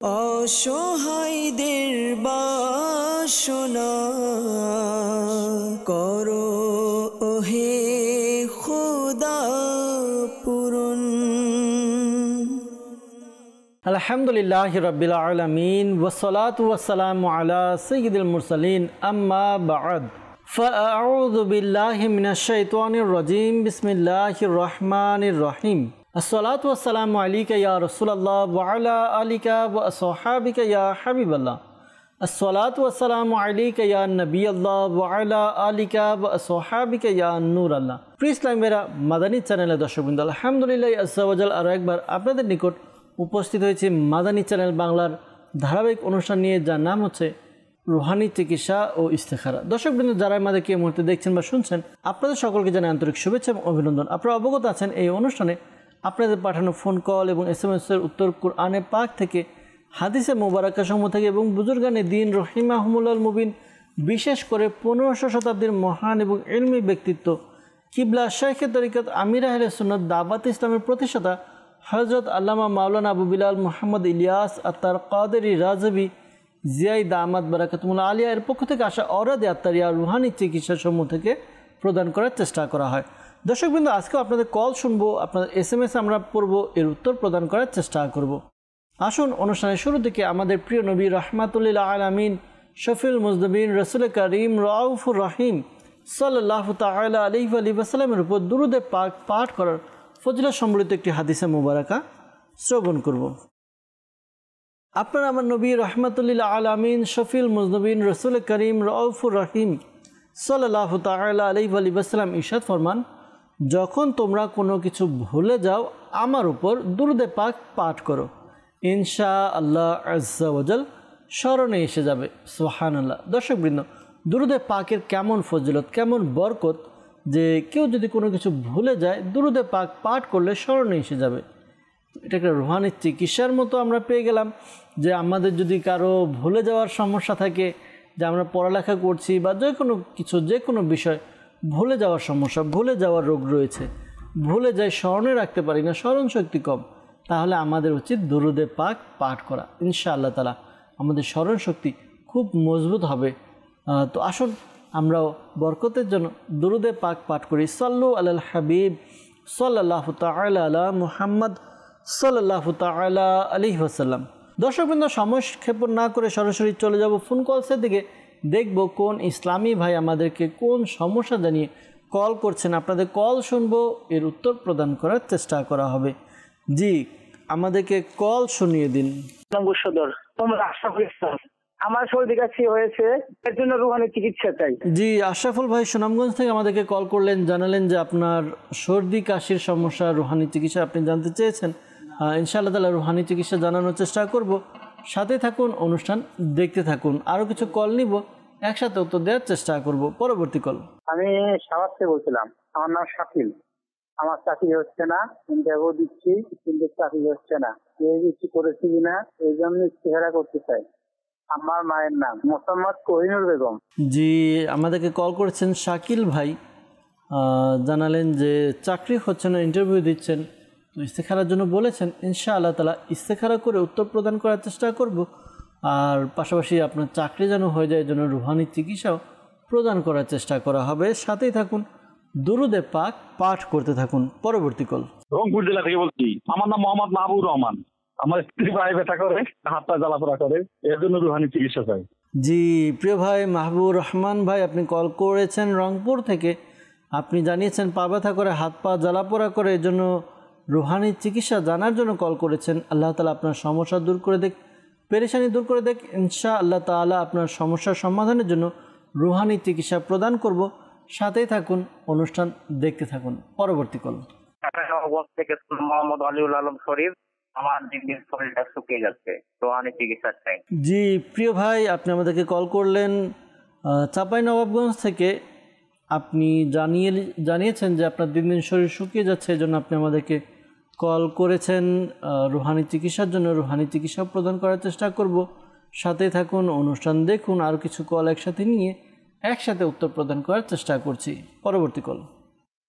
অসহায়দের বাসনা করো ওহে খোদা পূরণ। আলহামদুলিল্লাহি রাব্বিল আলামিন ওয়াসসালাতু ওয়াসসালামু আলা সাইয়্যিদিল মুরসালিন আম্মা বা'দ ফাআউযু বিল্লাহি মিনাশ শাইতানির রাজীম বিসমিল্লাহির রহমানির রহিম। আসসালাতু ওয়াসসালামু আলাইকা ইয়া রাসূলুল্লাহ ওয়া আলা আলিকা ওয়া আসহাবিকা ইয়া হাবিবাল্লাহ। আসসালাতু ওয়াসসালামু আলাইকা ইয়া নবিয়াল্লাহ ওয়া আলা আলিকা ওয়া আসহাবিকা ইয়া নূরাল্লাহ। প্রিয় ইসলামী ভাইরা, মাদানী চ্যানেলের দর্শকবৃন্দ, আলহামদুলিল্লাহ আযজা ওয়া জাল আরো একবার আপনাদের নিকট উপস্থিত হয়েছে মাদানী চ্যানেল বাংলার ধারাবাহিক অনুষ্ঠান নিয়ে, যার নাম হচ্ছে রুহানি চিকিৎসা ও ইস্তেখারা। দর্শকবৃন্দ, যারা আমাদেরকে এই মুহূর্তে দেখছেন বা শুনছেন, আপনাদের সকলকে জানাই আন্তরিক শুভেচ্ছা এবং অভিনন্দন। আপনারা অবগত আছেন এই অনুষ্ঠানে আপনাদের পাঠানো ফোন কল এবং SMS-এর উত্তর কুরআনে পাক থেকে, হাদিসে মোবারকা সমূহ থেকে এবং বুজুর্গানে দিন রহিমাহুমুল্লাল মুবিন, বিশেষ করে 1500 শতাব্দীর মহান এবং ইলমি ব্যক্তিত্ব কিবলা শাইখে তরিকত আমির আহলে সুন্নাত দাওয়াত ইসলামের প্রতিষ্ঠাতা হযরত আল্লামা মাওলানা আবু বিলাল মুহাম্মদ ইলিয়াস আত্তার কাদেরী রাজবি জিয়াই দামাত বারাকাতুল্লাহ আলিয়া এর পক্ষ থেকে আসা অরাদে আত্তারিয়া রুহানি চিকিৎসা সমূহ থেকে প্রদান করার চেষ্টা করা হয়। দর্শকবৃন্দ, আজকেও আপনাদের কল শুনবো, আপনাদের SMS আমরা পড়ব, এর উত্তর প্রদান করার চেষ্টা করব। আসুন অনুষ্ঠানের শুরু থেকে আমাদের প্রিয় নবী রাহমাতুল্লিল আলামিন শফিউল মুজনিবিন রাসূল করিম রাউফুর রহিম সাল্লাল্লাহু তাআলা আলাইহি ওয়া সাল্লামের উপর দুরূদে পাক পাঠ করার ফজিলত সম্বলিত একটি হাদিসে মুবারাকা শ্রবণ করব। আপনারা আমার নবী রাহমাতুল্লিল আলামিন শফিউল মুজনিবিন রাসূল করিম রাউফুর রহিম সাল্লাল্লাহু তাআলা আলাইহি ওয়া সাল্লাম ইরশাদ ফরমান, যখন তোমরা কোনো কিছু ভুলে যাও আমার উপর দুরূদে পাক পাঠ করো, ইনশাআল্লাহ আযজা ওয়া জাল স্মরণে এসে যাবে। সুবহানাল্লাহ। দর্শকবৃন্দ, দুরূদে পাকের কেমন ফজিলত, কেমন বরকত, যে কেউ যদি কোনো কিছু ভুলে যায় দুরূদে পাক পাঠ করলে স্মরণে এসে যাবে। এটা একটা রুহানি চিকিৎসার মতো আমরা পেয়ে গেলাম, যে আমাদের যদি কারো ভুলে যাওয়ার সমস্যা থাকে, যে আমরা পড়ালেখা করছি বা যে কোনো কিছু, যে কোনো বিষয় ভুলে যাওয়ার সমস্যা, ভুলে যাওয়ার রোগ রয়েছে, ভুলে যাই, স্মরণে রাখতে পারি না, স্মরণ শক্তি কম, তাহলে আমাদের উচিত দুরূদে পাক পাঠ করা। ইনশাআল্লাহ তাআলা আমাদের স্মরণ শক্তি খুব মজবুত হবে। তো আসুন আমরাও বরকতের জন্য দুরূদে পাক পাঠ করি। সাল্লু আলাল হাবিব সাল্লাল্লাহু তাআলা আলা মুহাম্মদ সাল্লাল্লাহু তাআলা আলাইহি ওয়াসাল্লাম। দর্শকবৃন্দ, সময় ক্ষেপণ না করে সরাসরি চলে যাব ফোন কলসের দিকে। দেখব কোন ইসলামী ভাই আমাদেরকে কোন সমস্যা জানিয়ে কল করছেন। আপনাদের কল শুনবো, এর উত্তর প্রদান করার চেষ্টা করা হবে। জি, আমাদেরকে কল শুনিয়ে দিন। আমার সর্দি কাশি হয়েছে, এর জন্য রুহানি চিকিৎসা চাই। জি, আশরাফুল ভাই সুনামগঞ্জ থেকে আমাদেরকে কল করলেন, জানালেন যে আপনার সর্দি কাশির সমস্যা, রুহানি চিকিৎসা আপনি জানতে চেয়েছেন। ইনশাআল্লাহ তাআলা রুহানি চিকিৎসা জানানোর চেষ্টা করব। সাথে থাকুন, অনুষ্ঠান দেখতে থাকুন। আরও কিছু কল নিব, একসাথে উত্তর দেওয়ার চেষ্টা করব। পরবর্তী কল। আমি সাভার থেকে বলছিলাম, আমার নাম শাকিল। আমার চাকরি হচ্ছে না, ইন্টারভিউ দিচ্ছি কিন্তু চাকরি হচ্ছে না, কিছু করেছি কিনা এই জন্য চেহারা করতে চাই। আমার মায়ের নাম মোসাম্মদ কোহিনুর বেগম। জি, আমাদেরকে কল করেছেন শাকিল ভাই, জানালেন যে চাকরি হচ্ছে না, ইন্টারভিউ দিচ্ছেন, তো ইস্তেখারার জন্য বলেছেন। ইনশাআল্লাহ তাআলা ইস্তেখারা করে উত্তর প্রদান করার চেষ্টা করব। আর পাশাপাশি আপনার চাকরি যেন হয়ে যায়, যেন রুহানি চিকিৎসাও প্রদান করার চেষ্টা করা হবে। সাথেই থাকুন, দুরূদে পাক পাঠ করতে থাকুন। পরবর্তী কল। রংপুর জেলা থেকে বলছি, আমার নাম মোহাম্মদ মাহবুব রহমান। আমার স্ত্রী পায়ে ব্যথা করে, হাত পা জ্বালাপোড়া করে, এর জন্য রুহানি চিকিৎসা চাই। জি, প্রিয় ভাই মাহবুবুর রহমান ভাই, আপনি কল করেছেন রংপুর থেকে। আপনি জানিয়েছেন পা ব্যথা করে, হাত পা জ্বালাপোড়া করে, এর জন্য রুহানি চিকিৎসা জানার জন্য কল করেছেন। আল্লাহ তাআলা আপনার সমস্যা দূর করে দেখ, পেরেশানি দূর করে দেখ। ইনশাআল্লাহ তাআলা আপনার সমস্যার সমাধানের জন্য রুহানি চিকিৎসা প্রদান করব। সাথেই থাকুন, অনুষ্ঠান দেখতে থাকুন। পরবর্তী কল। থেকে মোহাম্মদ আলিউল আলম শরীফ। আমার দিন দিন শরীরটা শুকিয়ে যাচ্ছে, রুহানি চিকিৎসা চাই। জি, প্রিয় ভাই, আপনি আমাদেরকে কল করলেন চাঁপাইনবাবগঞ্জ থেকে। আপনি জানিয়েছেন যে আপনার দিন দিন শরীর শুকিয়ে যাচ্ছে, এই জন্য আপনি আমাদেরকে কল করেছেন রুহানি চিকিৎসার জন্য। রুহানি চিকিৎসা প্রদান করার চেষ্টা করব। সাথে থাকুন, অনুষ্ঠান দেখুন। আরও কিছু কল একসাথে নিয়ে একসাথে উত্তর প্রদান করার চেষ্টা করছি। পরবর্তী কল।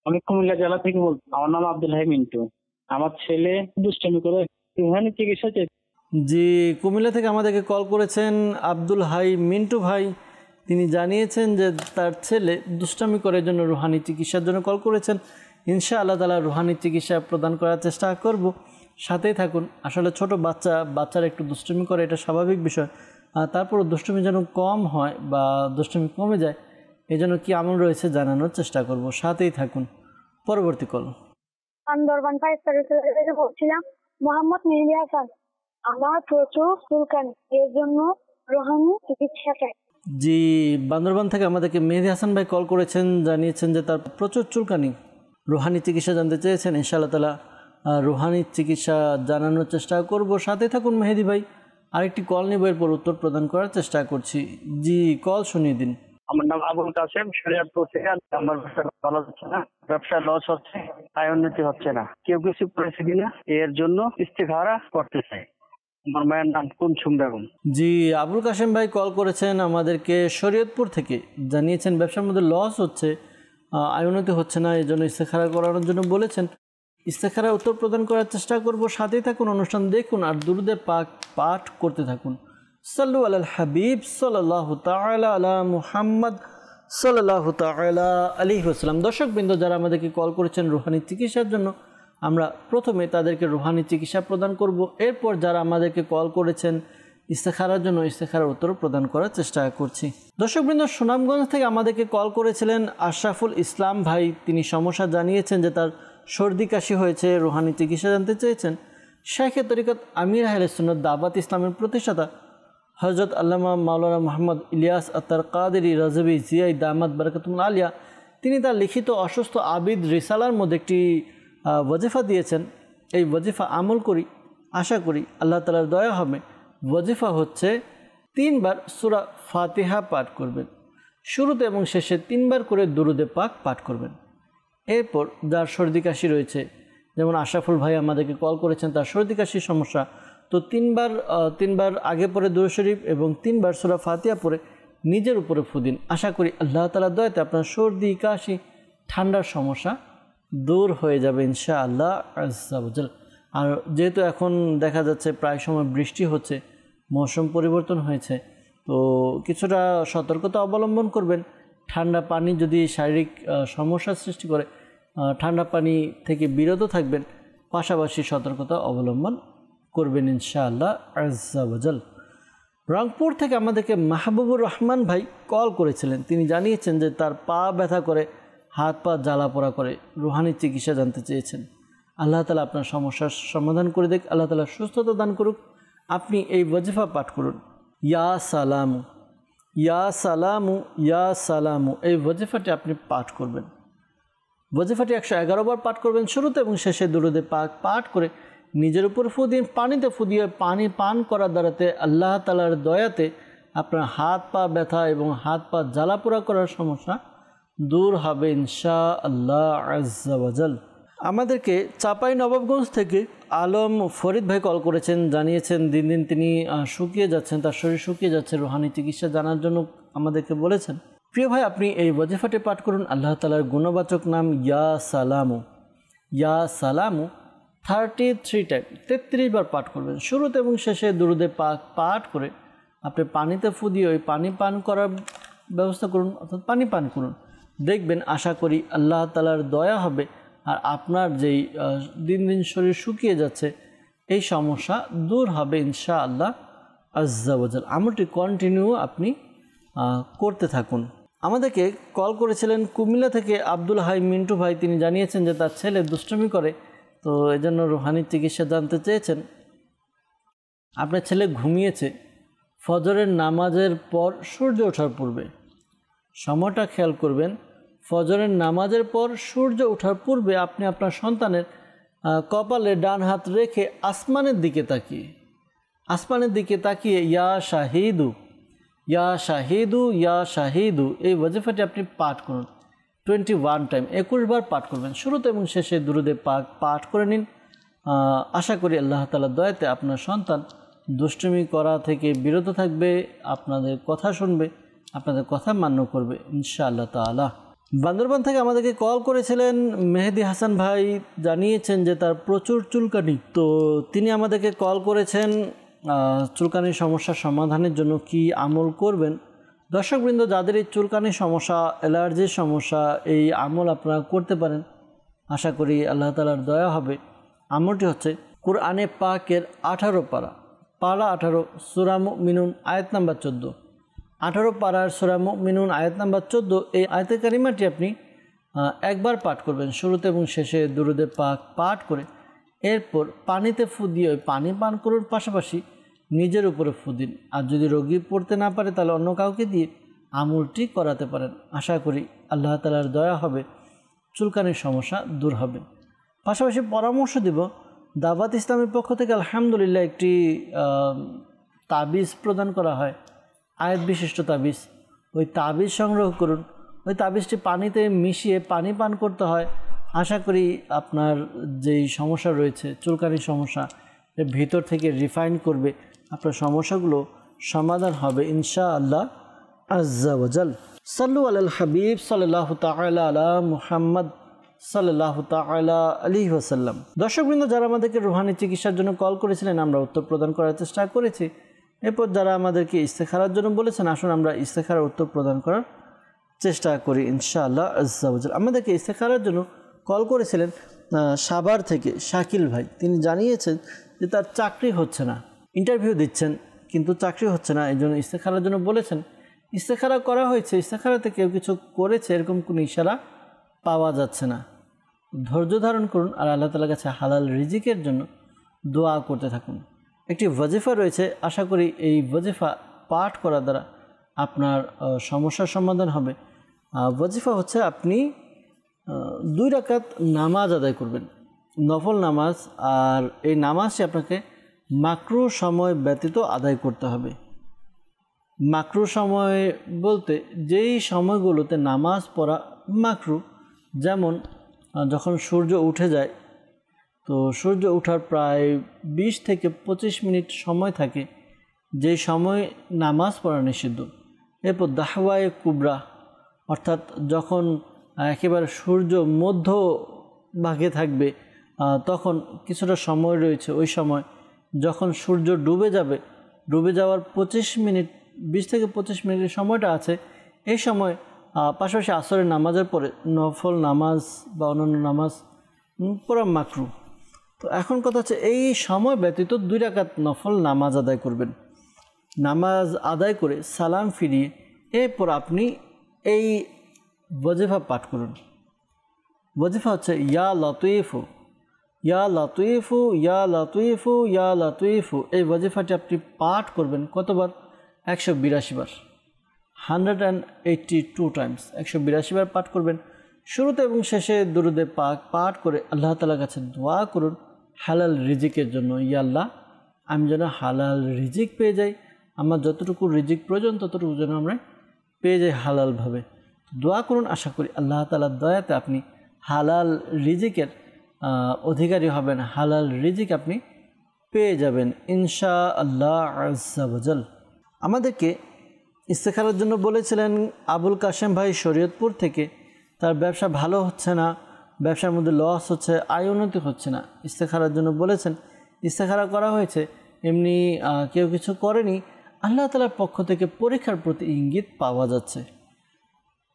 আমি কুমিল্লা জেলা থেকে বলছি, আমার নাম আব্দুল হাই মিন্টু। আমার ছেলে দুষ্টামি করে, রুহানি চিকিৎসা চাই। জি, কুমিল্লা থেকে আমাদেরকে কল করেছেন আব্দুল হাই মিন্টু ভাই। তিনি জানিয়েছেন যে তার ছেলে দুষ্টামি করার জন্য রুহানি চিকিৎসার জন্য কল করেছেন। ইনশাআল্লাহ তাআলা রুহানি চিকিৎসা প্রদান করার চেষ্টা করব, সাথেই থাকুন। আসলে ছোট বাচ্চারা একটু দুষ্টুমি করে, এটা স্বাভাবিক বিষয়। তারপরও দুষ্টুমি যেন কম হয় বা দুষ্টুমি কমে যায়, এই জন্য কী আমল রয়েছে জানানোর চেষ্টা করব, সাথেই থাকুন। পরবর্তী কল। বান্দরবান ফাইভ থেকে বলছিলাম, মোহাম্মদ মেহেদি হাসান। আমার প্রচুর চুলকানি, এর জন্য রুহানি চিকিৎসা চাই। জি, বান্দরবান থেকে আমাদেরকে মেহেদি হাসান ভাই কল করেছেন, জানিয়েছেন যে তার প্রচুর চুলকানি, রুহানি চিকিৎসা জানতে চেয়েছেন। ইনশাআল্লাহ তাআলা রুহানি চিকিৎসা জানানোর চেষ্টা করব, সাথে থাকুন মেহেদি ভাই। আরেকটি কল নিব, এরপর উত্তর প্রদান করার চেষ্টা করছি। জি, কল শুনিয়ে দিন। আমার নাম আবুল কাসেম, শরীয়তপুর থেকে। আমার ব্যবসা ভালো হচ্ছে না, ব্যবসায় লস হচ্ছে, আয় উন্নতি হচ্ছে না। কেউ কিছু করেছে কিনা এর জন্য ইস্তেখারা করতে চাই। আমার মায়ের নাম কুনসুম বেগম। জি, আবুল কাসেম ভাই কল করেছেন আমাদেরকে শরীয়তপুর থেকে, জানিয়েছেন ব্যবসার মধ্যে লস হচ্ছে, আয় উন্নতি হচ্ছে না, এই জন্য ইস্তেখারা করানোর জন্য বলেছেন। ইস্তেখারা উত্তর প্রদান করার চেষ্টা করব, সাথেই থাকুন, অনুষ্ঠান দেখুন আর দুরুদে পাক পাঠ করতে থাকুন। সাল্লু আলাল হাবিব সাল্লাল্লাহু তাআলা আলা মুহাম্মদ সাল্লাল্লাহু তাআলা আলাইহি ওয়াসাল্লাম। দর্শকবৃন্দ, যারা আমাদেরকে কল করেছেন রুহানি চিকিৎসার জন্য, আমরা প্রথমে তাদেরকে রুহানি চিকিৎসা প্রদান করব। এরপর যারা আমাদেরকে কল করেছেন ইস্তেখারার জন্য, ইস্তেখারার উত্তর প্রদান করার চেষ্টা করছি। দর্শকবৃন্দ, সুনামগঞ্জ থেকে আমাদেরকে কল করেছিলেন আশরাফুল ইসলাম ভাই। তিনি সমস্যা জানিয়েছেন যে তার সর্দি কাশি হয়েছে, রুহানি চিকিৎসা জানতে চেয়েছেন। শাইখে তরিকত আমির আহলে সুন্নাত দাওয়াত ইসলামের প্রতিষ্ঠাতা হযরত আল্লামা মাওলানা মুহাম্মদ ইলিয়াস আত্তার কাদেরী রাজবি জিয়াই দামাত বারাকাতুল আলিয়া, তিনি তার লিখিত অসুস্থ আবিদ রিসালার মধ্যে একটি ওয়াজিফা দিয়েছেন। এই ওয়াজিফা আমল করি, আশা করি আল্লাহ তাআলার দয়া হবে। ওয়াজিফা হচ্ছে 3 বার সূরা ফাতিহা পাঠ করবেন, শুরুতে এবং শেষে 3 বার করে দুরুদে পাক পাঠ করবেন। এরপর যার সর্দি কাশি রয়েছে, যেমন আশরাফুল ভাই আমাদেরকে কল করেছেন, তার সর্দি কাশির সমস্যা, তো 3 বার আগে পরে দুরূদ শরীফ এবং 3 বার সূরা ফাতিহা পড়ে নিজের উপরে ফু দিন। আশা করি আল্লাহ তাআলার দয়াতে আপনার সর্দি কাশি ঠান্ডার সমস্যা দূর হয়ে যাবে ইনশাআল্লাহ আজ্জা ওয়াজাল। আর যেহেতু এখন দেখা যাচ্ছে প্রায় সময় বৃষ্টি হচ্ছে, মৌসুম পরিবর্তন হয়েছে, তো কিছুটা সতর্কতা অবলম্বন করবেন। ঠান্ডা পানি যদি শারীরিক সমস্যার সৃষ্টি করে, ঠান্ডা পানি থেকে বিরত থাকবেন, পাশাপাশি সতর্কতা অবলম্বন করবেন ইনশাআল্লাহ আজ্জা ওয়াজাল। রংপুর থেকে আমাদেরকে মাহবুবুর রহমান ভাই কল করেছিলেন। তিনি জানিয়েছেন যে তার পা ব্যথা করে, হাত পা জ্বালা পোড়া করে, রুহানি চিকিৎসা জানতে চেয়েছেন। আল্লাহ তাআলা আপনার সমস্যার সমাধান করে দেখ, আল্লাহ তাআলা সুস্থতা দান করুক। আপনি এই ওয়াজিফা পাঠ করুন, ইয়া সালামু ইয়া সালামু ইয়া সালামু। এই ওয়াজিফাটি আপনি পাঠ করবেন। ওয়াজিফাটি 111 বার পাঠ করবেন, শুরুতে এবং শেষে দুরুদে পাক পাঠ করে নিজের উপর ফু দিন। পানিতে ফু দিয়ে পানি পান করার দ্বারাতে আল্লাহ তাআলার দয়াতে আপনার হাত পা ব্যথা এবং হাত পা জ্বালা পোড়া করার সমস্যা দূর হবে ইনশাআল্লাহ আজ্জা ওয়াজাল। আমাদেরকে চাঁপাই নবাবগঞ্জ থেকে আলম ফরিদ ভাই কল করেছেন, জানিয়েছেন দিন দিন তিনি শুকিয়ে যাচ্ছেন, তার শরীর শুকিয়ে যাচ্ছে, রুহানি চিকিৎসা জানার জন্য আমাদেরকে বলেছেন। প্রিয় ভাই, আপনি এই ওয়াজিফাটি পাঠ করুন। আল্লাহ তাআলার গুণবাচক নাম ইয়া সালামু ইয়া সালামু 33 টাইম 33 বার পাঠ করবেন। শুরুতে এবং শেষে দুরুদে পাক পাঠ করে আপনি পানিতে ফু দিয়ে ওই পানি পান করার ব্যবস্থা করুন, অর্থাৎ পানি পান করুন। দেখবেন আশা করি আল্লাহ তাআলার দয়া হবে আর আপনার যেই দিন দিন শরীর শুকিয়ে যাচ্ছে এই সমস্যা দূর হবে ইনশাআল্লাহ আজ্জা ওয়াজাল। আমলটি কন্টিনিউ আপনি করতে থাকুন। আমাদেরকে কল করেছিলেন কুমিল্লা থেকে আব্দুল হাই মিন্টু ভাই। তিনি জানিয়েছেন যে তার ছেলে দুষ্টুমি করে, তো এজন্য রুহানি চিকিৎসা জানতে চেয়েছেন। আপনার ছেলে ঘুমিয়েছে ফজরের নামাজের পর সূর্য ওঠার পূর্বে, সময়টা খেয়াল করবেন। ফজরের নামাজের পর সূর্য ওঠার পূর্বে আপনি আপনার সন্তানের কপালে ডান হাত রেখে আসমানের দিকে তাকিয়ে ইয়া শাহিদু ইয়া শাহিদু ইয়া শাহিদু এই ওয়াজিফাটি আপনি পাঠ করুন 21 টাইম, 21 বার পাঠ করবেন। শুরুতে এবং শেষে দুরুদে পাক পাঠ করে নিন। আশা করি আল্লাহ তাআলার দয়াতে আপনার সন্তান দুষ্টুমি করা থেকে বিরত থাকবে, আপনাদের কথা শুনবে, আপনাদের কথা মান্য করবে ইনশাআল্লাহ তাআলা। বান্দরবান থেকে আমাদেরকে কল করেছিলেন মেহেদি হাসান ভাই, জানিয়েছেন যে তার প্রচুর চুলকানি, তো তিনি আমাদেরকে কল করেছেন চুলকানির সমস্যার সমাধানের জন্য কি আমল করবেন। দর্শকবৃন্দ, যাদের এই চুলকানির সমস্যা, অ্যালার্জির সমস্যা, এই আমল আপনারা করতে পারেন। আশা করি আল্লাহ তাআলার দয়া হবে। আমলটি হচ্ছে কুরআনে পাকের 18 পারা 18 সূরা মুমিনুন আয়াত নাম্বার 14। 18 পারার সূরা মুমিনুন আয়াত নাম্বার 14, এই আয়াতে কারিমাটি আপনি একবার পাঠ করবেন, শুরুতে এবং শেষে দুরুদে পাক পাঠ করে এরপর পানিতে ফু দিয়ে পানি পান করুন, পাশাপাশি নিজের উপরে ফু দিন। আর যদি রোগী পড়তে না পারে তাহলে অন্য কাউকে দিয়ে আমলটি করাতে পারেন। আশা করি আল্লাহ তাআলার দয়া হবে, চুলকানির সমস্যা দূর হবে। পাশাপাশি পরামর্শ দিব, দাওয়াত ইসলামের পক্ষ থেকে আলহামদুলিল্লাহ একটি তাবিজ প্রদান করা হয়, আয়াত বিশিষ্ট তাবিজ। ওই তাবিজ সংগ্রহ করুন, ওই তাবিজটি পানিতে মিশিয়ে পানি পান করতে হয়। আশা করি আপনার যেই সমস্যা রয়েছে, চুলকানির সমস্যা, এর ভিতর থেকে রিফাইন করবে, আপনার সমস্যাগুলো সমাধান হবে ইনশাআল্লাহ আজ্জা ওয়াজাল। সাল্লু আলাল হাবিব সাল্লাল্লাহু তাআলা আলা মুহাম্মদ সাল্লাল্লাহু তাআলা আলাইহি ওয়াসাল্লাম। দর্শকবৃন্দ, যারা আমাদেরকে রুহানি চিকিৎসার জন্য কল করেছিলেন, আমরা উত্তর প্রদান করার চেষ্টা করেছি। এরপর যারা আমাদেরকে ইস্তেখারার জন্য বলেছেন, আসুন আমরা ইস্তেখারার উত্তর প্রদান করার চেষ্টা করি ইনশাআল্লাহ আজ্জা ওয়াজাল। আমাদেরকে ইস্তেখারার জন্য কল করেছিলেন সাভার থেকে শাকিল ভাই। তিনি জানিয়েছেন যে তার চাকরি হচ্ছে না, ইন্টারভিউ দিচ্ছেন কিন্তু চাকরি হচ্ছে না, এই জন্য ইস্তেখারার জন্য বলেছেন। ইস্তেখারা করা হয়েছে, ইস্তেখারাতে কেউ কিছু করেছে এরকম কোনো ইশারা পাওয়া যাচ্ছে না। ধৈর্য ধারণ করুন আর আল্লাহ তাআলার কাছে হালাল রিজিকের জন্য দোয়া করতে থাকুন। একটি ওয়াজিফা রয়েছে, আশা করি এই ওয়াজিফা পাঠ করার দ্বারা আপনার সমস্যার সমাধান হবে। ওয়াজিফা হচ্ছে আপনি 2 রাকাত নামাজ আদায় করবেন, নফল নামাজ, আর এই নামাজটি আপনাকে মাকরু সময় ব্যতীত আদায় করতে হবে। মাকরু সময় বলতে যেই সময়গুলোতে নামাজ পড়া মাকরু, যেমন যখন সূর্য উঠে যায়, তো সূর্য ওঠার প্রায় 20 থেকে 25 মিনিট সময় থাকে, যেই সময় নামাজ পড়া নিষিদ্ধ। এরপর দাহওয়ায়ে কুবরা, অর্থাৎ যখন একেবারে সূর্য মধ্য ভাগে থাকবে, তখন কিছুটা সময় রয়েছে, ওই সময় যখন সূর্য ডুবে যাবে, ডুবে যাওয়ার 20 থেকে 25 মিনিটের সময়টা আছে, এই সময় পাশাপাশি আসরের নামাজের পরে নফল নামাজ বা অন্যান্য নামাজ পড়া মাকরু। তো এখন কথা হচ্ছে, এই সময় ব্যতীত 2 রাকাত নফল নামাজ আদায় করবেন। নামাজ আদায় করে সালাম ফিরিয়ে এরপর আপনি এই ওয়াজিফা পাঠ করুন। ওয়াজিফা হচ্ছে ইয়া লতীফু ইয়া লতীফু ইয়া লতীফু ইয়া লতীফু। এই ওয়াজিফাটি আপনি পাঠ করবেন কতবার? 182 বার, 182 টাইমস, 182 বার পাঠ করবেন। শুরুতে এবং শেষে দুরুদে পাক পাঠ করে আল্লাহ তাআলার কাছে দোয়া করুন হালাল রিজিকের জন্য। ইয়া আল্লাহ, আমি যেন হালাল রিজিক পেয়ে যাই, আমার যতটুকু রিজিক প্রয়োজন ততটুকু যেন আমরা পেয়ে যাই হালালভাবে। দোয়া করুন, আশা করি আল্লাহ তাআলার দয়াতে আপনি হালাল রিজিকের অধিকারী হবেন, হালাল রিজিক আপনি পেয়ে যাবেন ইনশাআল্লাহ আজ্জা ওয়াজাল। আমাদেরকে ইস্তেখারার জন্য বলেছিলেন আবুল কাশেম ভাই শরীয়তপুর থেকে। তার ব্যবসা ভালো হচ্ছে না, ব্যবসার মধ্যে লস হচ্ছে, আয় উন্নতি হচ্ছে না। ইস্তেখারার জন্য বলেছেন, ইস্তেখারা করা হয়েছে, এমনি কেউ কিছু করেনি, আল্লাহ তাআলার পক্ষ থেকে পরীক্ষার প্রতি ইঙ্গিত পাওয়া যাচ্ছে।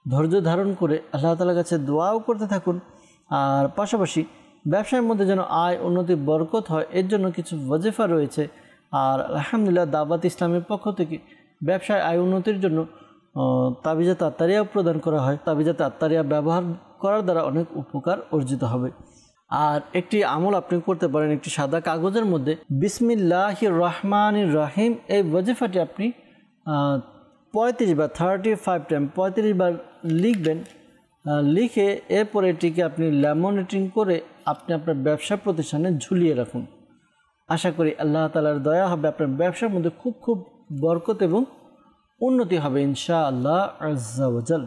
ধৈর্য ধারণ করে আল্লাহ তাআলার কাছে দোয়াও করতে থাকুন, আর পাশাপাশি ব্যবসার মধ্যে যেন আয় উন্নতি বরকত হয় এর জন্য কিছু ওয়াজিফা রয়েছে। আর আলহামদুলিল্লাহ দাওয়াত ইসলামের পক্ষ থেকে ব্যবসায় আয় উন্নতির জন্য তাবিজাত আত্তারিয়াও প্রদান করা হয়। তাবিজাত আত্তারিয়া ব্যবহার করার দ্বারা অনেক উপকার অর্জিত হবে। আর একটি আমল আপনি করতে পারেন, একটি সাদা কাগজের মধ্যে বিসমিল্লাহির রহমানির রহিম এই ওয়াজিফাটি আপনি 35 বার 35 টাইম 35 বার লিখবেন। লিখে এরপরে এটিকে আপনি ল্যামিনেটিং করে আপনি আপনার ব্যবসা প্রতিষ্ঠানে ঝুলিয়ে রাখুন। আশা করি আল্লাহ তাআলার দয়া হবে, আপনার ব্যবসার মধ্যে খুব বরকত এবং উন্নতি হবে ইনশাআল্লাহ আজ্জা ওয়াজাল।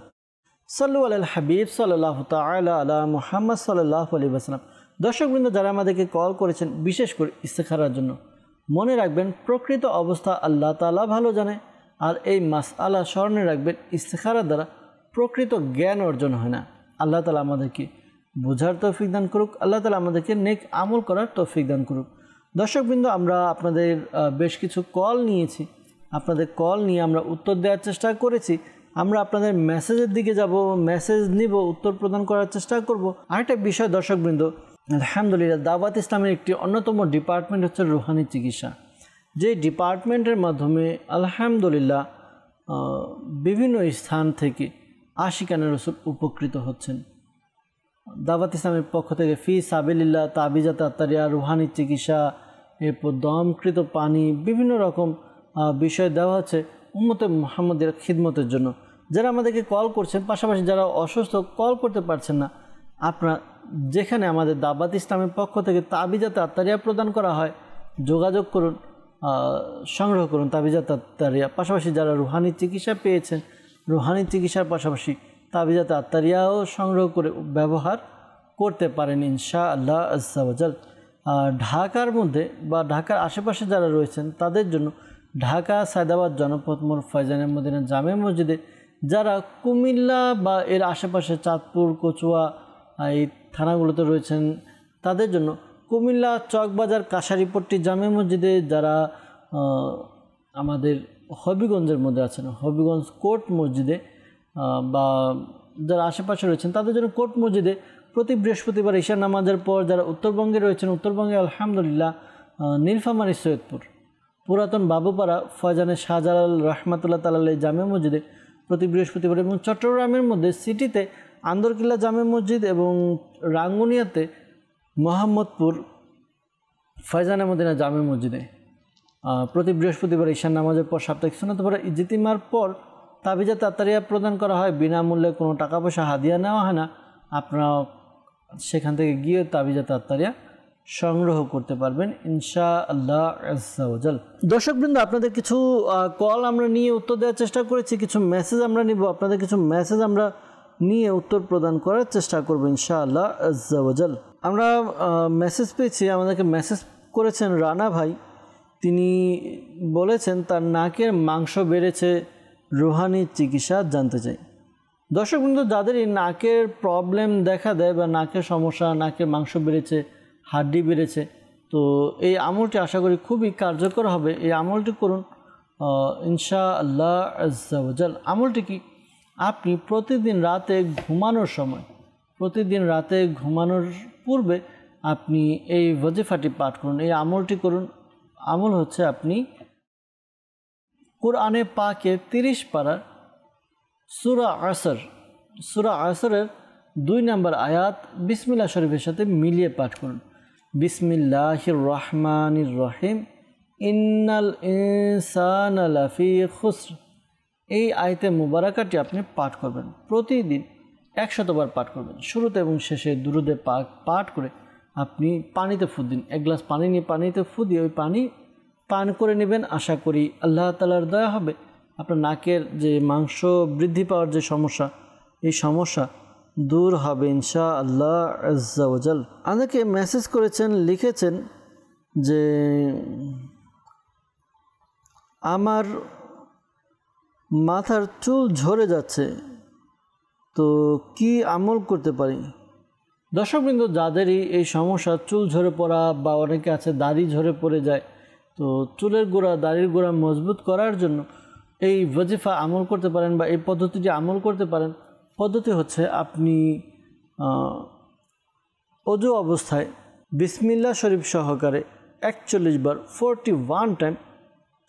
সাল্লু আলাল হাবিব সাল্লাল্লাহু তাআলা আলা মুহাম্মদ সাল্লাল্লাহু আলাইহি ওয়াসাল্লাম। দর্শকবৃন্দ, যারা আমাদেরকে কল করেছেন বিশেষ করে ইস্তেখারার জন্য, মনে রাখবেন প্রকৃত অবস্থা আল্লাহ তাআলা ভালো জানে। আর এই মাসআলা স্মরণে রাখবেন, ইস্তেখারার দ্বারা প্রকৃত জ্ঞান অর্জন হয় না। আল্লাহ তাআলা আমাদেরকে বোঝার তৌফিক দান করুক, আল্লাহ তাআলা আমাদেরকে নেক আমল করার তৌফিক দান করুক। দর্শকবৃন্দ, আমরা আপনাদের বেশ কিছু কল নিয়েছি। আপনাদের কল নিয়ে আমরা উত্তর দেওয়ার চেষ্টা করেছি। আমরা আপনাদের মেসেজের দিকে যাব, মেসেজ নিব, উত্তর প্রদান করার চেষ্টা করব। আরেকটা বিষয় দর্শকবৃন্দ, আলহামদুলিল্লাহ দাওয়াত ইসলামের একটি অন্যতম ডিপার্টমেন্ট হচ্ছে রুহানি চিকিৎসা। যে ডিপার্টমেন্টের মাধ্যমে আলহামদুলিল্লাহ বিভিন্ন স্থান থেকে আশিকানে রাসূল উপকৃত হচ্ছেন। দাওয়াত ইসলামের পক্ষ থেকে ফি সাবিলিল্লাহ, তাবিজাত আত্তারিয়া, রুহানি চিকিৎসা, এরপর দমকৃত পানি, বিভিন্ন রকম বিষয় দেওয়া হচ্ছে উম্মতে মুহাম্মদের খিদমতের জন্য। যারা আমাদেরকে কল করছেন, পাশাপাশি যারা অসুস্থ কল করতে পারছেন না, আপনারা যেখানে আমাদের দাওয়াত ইসলামের পক্ষ থেকে তাবিজাত আত্তারিয়া প্রদান করা হয়, যোগাযোগ করুন, সংগ্রহ করুন তাবিজাত আত্তারিয়া। পাশাপাশি যারা রুহানি চিকিৎসা পেয়েছেন, রুহানি চিকিৎসার পাশাপাশি তাবিজাত আত্তারিয়াও সংগ্রহ করে ব্যবহার করতে পারেন ইনশাআল্লাহ আজ্জা ওয়া জাল। ঢাকার মধ্যে বা ঢাকার আশেপাশে যারা রয়েছেন তাদের জন্য ঢাকা সায়দাবাদ জনপথ মোড় ফয়জানে মদিনা জামে মসজিদে, যারা কুমিল্লা বা এর আশেপাশে চাঁদপুর, কচুয়া এই থানাগুলোতে রয়েছেন তাদের জন্য কুমিল্লা চকবাজার কাশারিপট্টি জামে মসজিদে, যারা আমাদের হবিগঞ্জের মধ্যে আছেন হবিগঞ্জ কোর্ট মসজিদে বা যারা আশেপাশে রয়েছেন তাদের জন্য কোর্ট মসজিদে প্রতি বৃহস্পতিবার ঈশা নামাজের পর, যারা উত্তরবঙ্গে রয়েছেন উত্তরবঙ্গে আলহামদুলিল্লাহ নীলফামারী সৈয়দপুর, পুরাতন বাবুপাড়া ফয়জানে শাহজালাল রহমাতুল্লাহ তাআলা জামে মসজিদে প্রতি বৃহস্পতিবার, এবং চট্টগ্রামের মধ্যে সিটিতে আন্দরকিল্লা জামে মসজিদ এবং রাঙ্গুনিয়াতে মোহাম্মদপুর ফয়জানে মদিনা জামে মসজিদে প্রতি বৃহস্পতিবার ঈশান নামাজের পর সাপ্তাহিক সুন্নাত পড়া ইজতিমার পর তাবিজাত আত্তারিয়া প্রদান করা হয়। বিনামূল্যে কোনো টাকা পয়সা হাদিয়া নেওয়া হয় না। আপনারা সেখান থেকে গিয়ে তাবিজাত আত্তারিয়া সংগ্রহ করতে পারবেন ইনশাআল্লাহ আজ্জা ওয়া জাল। দর্শকবৃন্দ, আপনাদের কিছু কল আমরা নিয়ে উত্তর দেওয়ার চেষ্টা করেছি, কিছু মেসেজ আমরা নিব, আপনাদের কিছু মেসেজ আমরা নিয়ে উত্তর প্রদান করার চেষ্টা করব ইনশাআল্লাহ আজ্জা ওয়া জাল। আমরা মেসেজ পেয়েছি, আমাদেরকে মেসেজ করেছেন রানা ভাই। তিনি বলেছেন তার নাকের মাংস বেড়েছে, রুহানি চিকিৎসা জানতে চাই। দর্শকবৃন্দ, যাদের এই নাকের প্রবলেম দেখা দেয় বা নাকের সমস্যা, নাকের মাংস বেড়েছে, হাড্ডি বেড়েছে, তো এই আমলটি আশা করি খুবই কার্যকর হবে। এই আমলটি করুন ইনশাআল্লাহ আজ্জা ওয়া জাল। আমলটি কি? আপনি প্রতিদিন রাতে ঘুমানোর সময়, প্রতিদিন রাতে ঘুমানোর পূর্বে আপনি এই ওয়াজিফাটি পাঠ করুন, এই আমলটি করুন। আমল হচ্ছে আপনি কোরআনে পাকে 30 পারার সূরা আসরের 2 নম্বর আয়াত বিসমিল্লাহ শরীফের সাথে মিলিয়ে পাঠ করুন। বিসমিল্লাহির রহমানির রহিম, ইন্নাল ইনসানা লাফি খুসর। এই আয়াতে মুবারাকাটি আপনি পাঠ করবেন, প্রতিদিন 100 বার পাঠ করবেন। শুরুতে এবং শেষে দুরুদে পাক পাঠ করে আপনি পানিতে ফু দিন। 1 গ্লাস পানি নিয়ে পানিতে ফু দিয়ে ওই পানি পান করে নেবেন। আশা করি আল্লাহ তাআলার দয়া হবে, আপনার নাকের যে মাংস বৃদ্ধি পাওয়ার যে সমস্যা, এই সমস্যা দূর হবে ইনশাআল্লাহ আজ্জা ওয়া জাল। আমাদেরকে মেসেজ করেছেন, লিখেছেন যে আমার মাথার চুল ঝরে যাচ্ছে, তো কি আমল করতে পারি? দর্শকবৃন্দ, যাদেরই এই সমস্যা চুল ঝরে পড়া বা অনেকে আছে দাড়ি ঝরে পড়ে যায়, তো চুলের গোড়া, দাড়ির গোড়া মজবুত করার জন্য এই ওয়াজিফা আমল করতে পারেন বা এই পদ্ধতিটি আমল করতে পারেন। পদ্ধতি হচ্ছে আপনি অজু অবস্থায় বিসমিল্লাহ শরীফ সহকারে 41 বার 41 টাইম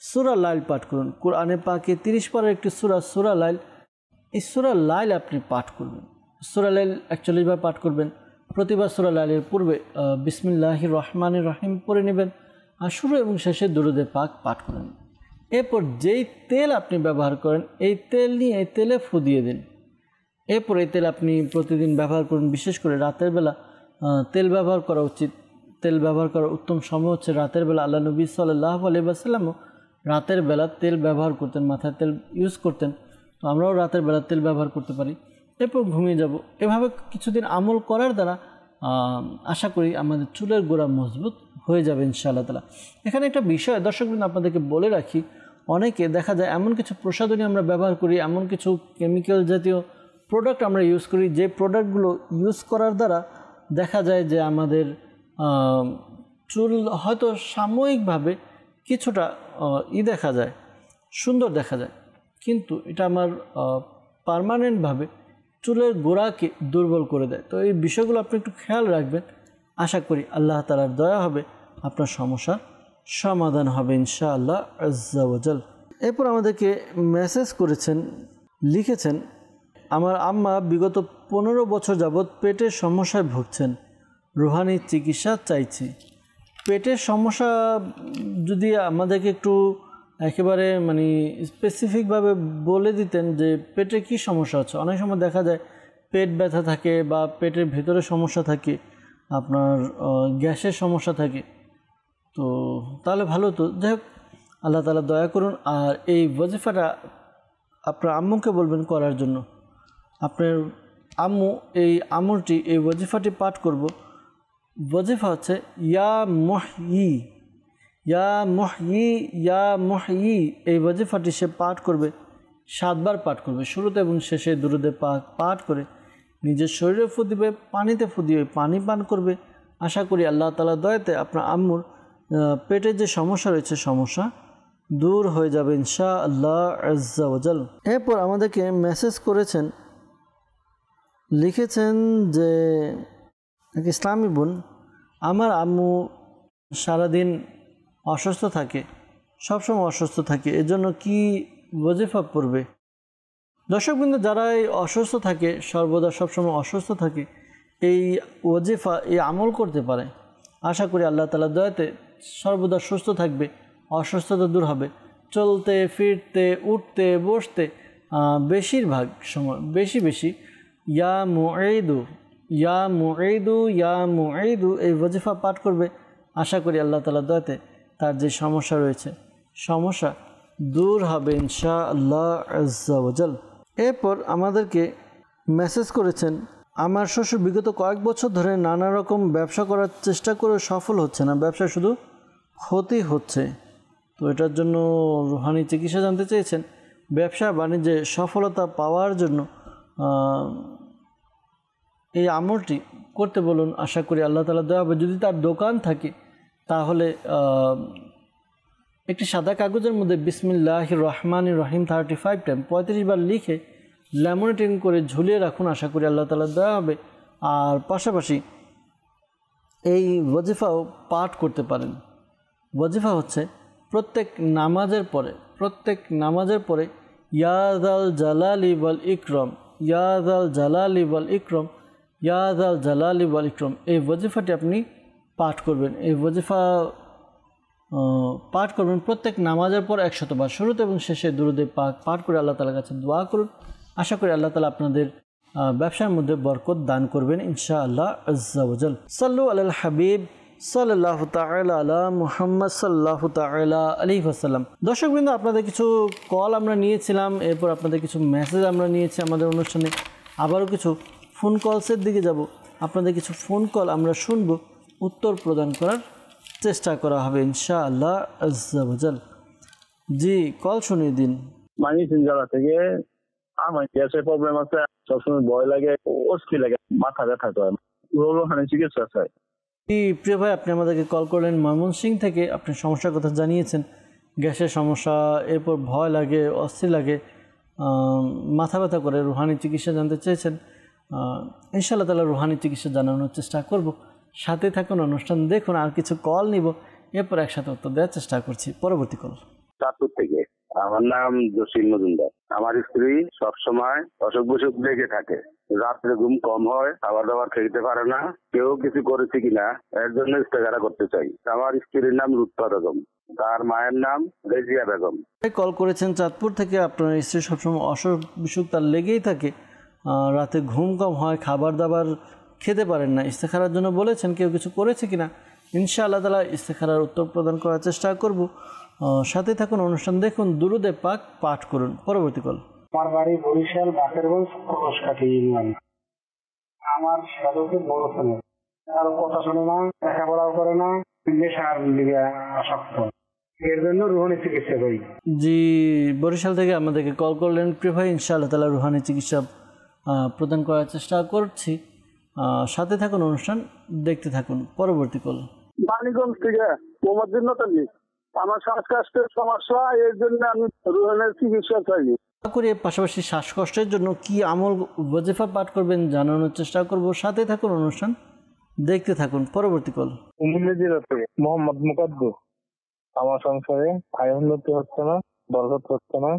সূরা লাইল পাঠ করুন। কোরআনে পাকে 30 পারার একটি সূরা লাইল, এই সূরা লাইল আপনি পাঠ করবেন। সূরা লাইল 41 বার পাঠ করবেন। প্রতিবার সূরা লাইলের পূর্বে বিসমিল্লাহির রহমানির রহিম পড়ে নেবেন আর শুরু এবং শেষে দুরুদে পাক পাঠ করেন। এরপর যেই তেল আপনি ব্যবহার করেন এই তেল নিয়ে এই তেলে ফু দিয়ে দিন। এরপর এই তেল আপনি প্রতিদিন ব্যবহার করুন। বিশেষ করে রাতের বেলা তেল ব্যবহার করা উচিত। তেল ব্যবহার করার উত্তম সময় হচ্ছে রাতের বেলা। আল্লাহ নবী সাল্লাল্লাহু আলাইহি ওয়াসাল্লামও রাতের বেলা তেল ব্যবহার করতেন, মাথায় তেল ইউজ করতেন। তো আমরাও রাতের বেলা তেল ব্যবহার করতে পারি। এরপর ঘুমিয়ে যাব। এভাবে কিছুদিন আমল করার দ্বারা আশা করি আমাদের চুলের গোড়া মজবুত হয়ে যাবে ইনশাআল্লাহ তাআলা। এখানে একটা বিষয় দর্শকবৃন্দ আপনাদেরকে বলে রাখি, অনেকে দেখা যায় এমন কিছু প্রসাধনী আমরা ব্যবহার করি, এমন কিছু কেমিক্যাল জাতীয় প্রোডাক্ট আমরা ইউজ করি, যে প্রোডাক্টগুলো ইউজ করার দ্বারা দেখা যায় যে আমাদের চুল হয়তো সাময়িকভাবে কিছুটা দেখা যায়, সুন্দর দেখা যায়, কিন্তু এটা আমার পার্মানেন্টভাবে চুলের গোড়াকে দুর্বল করে দেয়। তো এই বিষয়গুলো আপনি একটু খেয়াল রাখবেন। আশা করি আল্লাহ তাআলার দয়া হবে, আপনার সমস্যার সমাধান হবে ইনশাআল্লাহ আজ্জা ওয়াজাল। এরপর আমাদেরকে মেসেজ করেছেন, লিখেছেন, আমার আম্মা বিগত 15 বছর যাবৎ পেটের সমস্যায় ভুগছেন, রুহানি চিকিৎসা চাইছি। পেটের সমস্যা যদি আমাদেরকে একটু একেবারে মানে স্পেসিফিকভাবে বলে দিতেন যে পেটে কি সমস্যা হচ্ছে। অনেক সময় দেখা যায় পেট ব্যথা থাকে বা পেটের ভেতরে সমস্যা থাকে, আপনার গ্যাসের সমস্যা থাকে, তো তাহলে ভালো হতো। যাই হোক, আল্লাহ তাআলা দয়া করুন। আর এই ওয়াজিফাটা আপনার আম্মুকে বলবেন করার জন্য। আপনার আম্মু এই আমলটি, এই ওয়াজিফাটি পাঠ করব। ওয়াজিফা হচ্ছে ইয়া মুহয়ি, ইয়া মুহয়ি, ইয়া মুহয়ি। এই ওয়াজিফাটি সে পাঠ করবে, 7 বার পাঠ করবে, শুরুতে এবং শেষে দুরুদে পাক পাঠ করে নিজের শরীরে ফু দিবে, পানিতে ফু দিয়ে পানি পান করবে। আশা করি আল্লাহ তাআলা দয়াতে আপনার আম্মুর পেটের যে সমস্যা রয়েছে সমস্যা দূর হয়ে যাবে ইনশাআল্লাহ আজ্জা ওয়াজাল। এরপর আমাদেরকে মেসেজ করেছেন, লিখেছেন যে এক ইসলামী বোন, আমার আম্মু সারাদিন অসুস্থ থাকে, সবসময় অসুস্থ থাকে, এজন্য কি ওয়াজিফা পড়বে? দর্শকবৃন্দ, যারা এই অসুস্থ থাকে, সর্বদা সবসময় অসুস্থ থাকে, এই ওয়াজিফা, এই আমল করতে পারে। আশা করি আল্লাহ তাআলার দয়াতে সর্বদা সুস্থ থাকবে, অসুস্থতা দূর হবে। চলতে ফিরতে উঠতে বসতে বেশিরভাগ সময় বেশি ইয়া মুঈদু, ইয়া মুঈদু, ইয়া মুঈদু এই ওয়াজিফা পাঠ করবে। আশা করি আল্লাহ তাআলার দয়াতে তার যে সমস্যা রয়েছে সমস্যা দূর হবে ইনশাআল্লাহ আজ্জা ওয়াজাল। এরপর আমাদেরকে মেসেজ করেছেন, আমার শ্বশুর বিগত কয়েক বছর ধরে নানা রকম ব্যবসা করার চেষ্টা করে সফল হচ্ছে না, ব্যবসায় শুধু ক্ষতি হচ্ছে। তো এটার জন্য রুহানি চিকিৎসা জানতে চেয়েছেন। ব্যবসা বাণিজ্যে সফলতা পাওয়ার জন্য এই আমলটি করতে বলুন। আশা করি আল্লাহ তাআলা দয়া হবে। যদি তার দোকান থাকে তাহলে একটি সাদা কাগজের মধ্যে বিসমিল্লাহির রহমানির রহিম 35 টাইম 35 বার লিখে ল্যামিনেটিং করে ঝুলিয়ে রাখুন। আশা করি আল্লাহ তাআলা দয়া হবে। আর পাশাপাশি এই ওয়াজিফাও পাঠ করতে পারেন। ওয়াজিফা হচ্ছে প্রত্যেক নামাজের পরে ইয়া যাল জালালি ওয়াল ইকরাম, ইয়া যাল জালালি ওয়াল ইকরাম, ইয়া যাল জালালি ওয়াল ইকরাম এই ওয়াজিফাটি আপনি পাঠ করবেন। এই ওয়াজিফা পাঠ করবেন প্রত্যেক নামাজের পর 100 বার, শুরুতে এবং শেষে দুরুদে পাক পাঠ করে আল্লাহ তাআলার কাছে দোয়া করুন। আশা করি আল্লাহ তাআলা আপনাদের ব্যবসার মধ্যে বরকত দান করবেন ইনশাআল্লাহ আজ্জা ওয়াজাল। সাল্লু আলাল হাবিব সাল্লাল্লাহু তাআলা আলা মুহাম্মদ সাল্লাল্লাহু তাআলা আলাইহি ওয়াসাল্লাম। দর্শকবৃন্দ, আপনাদের কিছু কল আমরা নিয়েছিলাম, এরপর আপনাদের কিছু মেসেজ আমরা নিয়েছি আমাদের অনুষ্ঠানে। আবারও কিছু ফোন কলসের দিকে যাব। আপনাদের কিছু ফোন কল আমরা শুনবো, উত্তর প্রদান করার চেষ্টা করা হবে ইনশাআল্লাহ আজ্জা ওয়াজাল। জি, কল শুনিয়ে দিন। মাইমিসিং জেলা থেকে। আমার গ্যাসের প্রবলেম আছে, সবসময় ভয় লাগে, অস্থির লাগে, মাথা ব্যথা করে, রোহানি চিকিৎসা চাই। প্রিয় ভাই, আপনি আমাদেরকে কল করলেন ময়মনসিংহ থেকে। আপনি সমস্যার কথা জানিয়েছেন, গ্যাসের সমস্যা, এরপর ভয় লাগে, অস্থির লাগে, মাথা ব্যথা করে, রুহানি চিকিৎসা জানতে চেয়েছেন। ইনশাআল্লাহ তাআলা রুহানি চিকিৎসা জানানোর চেষ্টা করব। সাথে থাকুন, অনুষ্ঠান দেখুন। আর কিছু কল নিব, এরপর একসাথে উত্তর দেওয়ার চেষ্টা করছি। পরবর্তী কল। চাঁদপুর থেকে। আমার নাম জসিম মজুমদার। আমার স্ত্রী সবসময় অসুখ বিসুখ লেগে থাকে, রাত্রে ঘুম কম হয়, খাবার দাবার খেতে পারে না। কেউ কিছু করেছে কিনা এর জন্য ইস্তেখারা করতে চাই। আমার স্ত্রীর নাম লুৎফা বেগম, তার মায়ের নাম রেজিয়া বেগম। কল করেছেন চাঁদপুর থেকে। আপনার স্ত্রী সবসময় অসুখ বিসুখ তার লেগেই থাকে, রাতে ঘুম কম হয়, খাবার দাবার খেতে পারেন না। ইস্তেখারার জন্য বলেছেন, কেউ কিছু করেছে কিনা ইনশাআল্লাহ তাআলা ইস্তেখারার উত্তর প্রদান করার চেষ্টা করব। সাথে থাকুন, অনুষ্ঠান দেখুন, দুরুদে পাক পাঠ করুন। পরবর্তী কল। আমার বাড়ি বরিশাল বাকেরগঞ্জ কলসকাঠি ইউনিয়ন। আমার সাধকের বড় ছেলে, কারো কথা শুনে না, লেখাপড়াও করে না, নেশার দিকে আসক্ত, এর জন্য রুহানি চিকিৎসা করি। জি, বরিশাল থেকে আমাদেরকে কল করলেন প্রিয় ভাই। ইনশাআল্লাহ তাআলা রুহানি চিকিৎসা প্রদান করার চেষ্টা করছি। সাথে থাকুন, অনুষ্ঠান দেখতে থাকুন। পরবর্তী কল। মানিকগঞ্জ থেকে মোহাম্মদ নতালি। আমার শ্বাসকষ্টের সমস্যা, এর জন্য আমি রুহানের চিকিৎসা চাই। করে পাশাপাশি শ্বাসকষ্টের জন্য কি আমল ওয়াজিফা পাঠ করবেন জানানোর চেষ্টা করব। সাথে থাকুন, অনুষ্ঠান দেখতে থাকুন। পরবর্তী কল। মোহাম্মদ মুকাদ্দুর। আমার সংসারে আয় উন্নতি হচ্ছে না, বরকত হচ্ছে না,